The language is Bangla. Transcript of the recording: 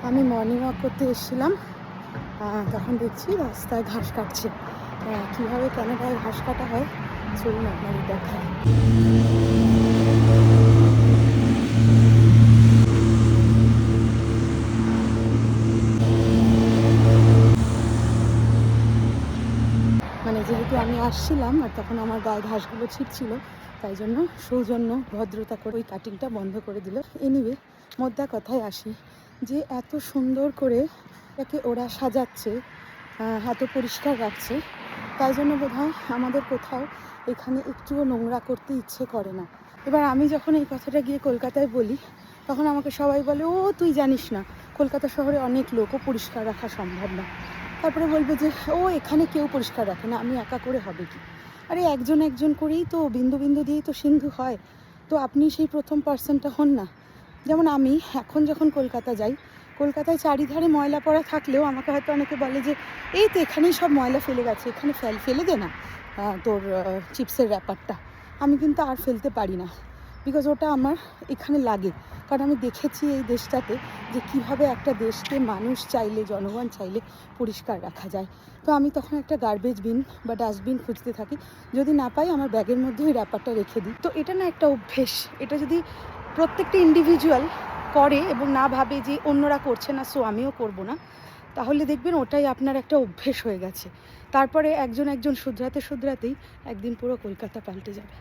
আমি মর্নিং ওয়াক করতে এসেছিলাম, তখন দেখছি রাস্তায় ঘাস কাটছে। কীভাবে ক্যানাডায় ঘাস কাটা হয় চলুন আপনাদের দেখায়। মানে যেহেতু আমি আসছিলাম আর তখন আমার গায়ে ঘাসগুলো ছিটছিল, তাই জন্য সৌজন্য ভদ্রতা করে ওই কাটিংটা বন্ধ করে দিল। এনিওয়ে, মোদ্দা কথায় আসি যে এত সুন্দর করে এটাকে ওরা সাজাচ্ছে, এত পরিষ্কার রাখছে, তাই জন্য বোধহয় আমাদের কোথাও এখানে একটুও নোংরা করতে ইচ্ছে করে না। এবার আমি যখন এই কথাটা গিয়ে কলকাতায় বলি, তখন আমাকে সবাই বলে, ও তুই জানিস না কলকাতা শহরে অনেক লোকও পরিষ্কার রাখা সম্ভব না। তারপরে বলবে যে ও এখানে কেউ পরিষ্কার রাখে না, আমি একা করে হবে কি? আরে একজন একজন করেই তো, বিন্দু বিন্দু দিয়েই তো সিন্ধু হয়। তো আপনি সেই প্রথম পার্সনটা হন না। যেমন আমি এখন যখন কলকাতা যাই, কলকাতায় চারিধারে ময়লা পড়া থাকলেও আমাকে হয়তো অনেকে বলে যে এই তো এখানেই সব ময়লা ফেলে গেছে, এখানে ফেলে দে না তোর চিপসের র্যাপারটা। আমি কিন্তু আর ফেলতে পারি না, বিকজ ওটা আমার এখানে লাগে। কারণ আমি দেখেছি এই দেশটাতে যে কিভাবে একটা দেশকে মানুষ চাইলে, জনগণ চাইলে পরিষ্কার রাখা যায়। তো আমি তখন একটা গার্বেজ বিন বা ডাস্টবিন খুঁজতে থাকি, যদি না পাই আমার ব্যাগের মধ্যে ওই র্যাপারটা রেখে দিই। তো এটা না একটা অভ্যেস। এটা যদি প্রত্যেকটা ইন্ডিভিজুয়াল করে এবং না ভাবে যে অন্যরা করছে না সো আমিও করব না, তাহলে দেখবেন ওটাই আপনার একটা অভ্যেস হয়ে গেছে। তারপরে একজন একজন শুধরাতে শুধরাতেই একদিন পুরো কলকাতা পাল্টে যাবে।